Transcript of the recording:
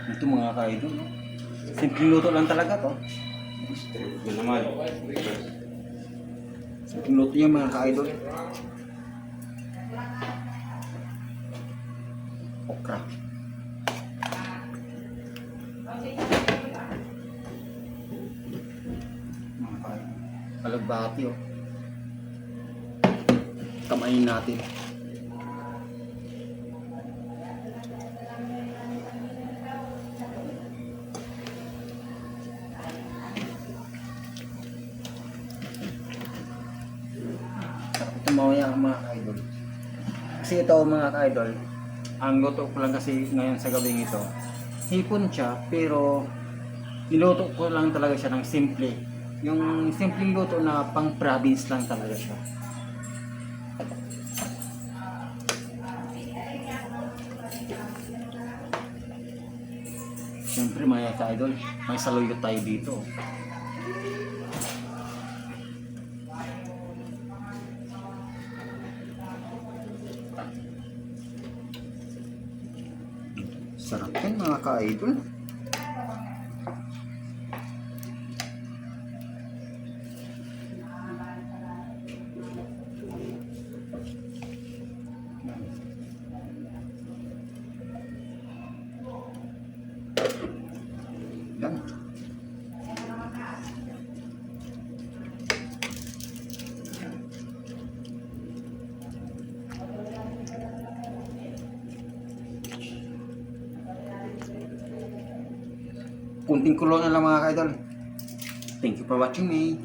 Sarap nito mga ka-idol. No? Simpleng luto lang talaga to. Yan naman. Simpleng luto yan mga ka-idol. Okra. Mga ka-idol. Alagbati oh. Kamayin natin. Mamaya mga ka-idol. Kasi ito mga ka-idol, ang luto ko lang kasi ngayon sa gabing ito, hipon siya pero niluto ko lang talaga siya ng simple. Yung simpleng luto na pang province lang talaga siya. Siyempre mga ka-idol, may saluyot tayo dito. Sarap yan mga ka-idol. Yan. Kunting kulo na lang mga ka-idol. Thank you for watching me.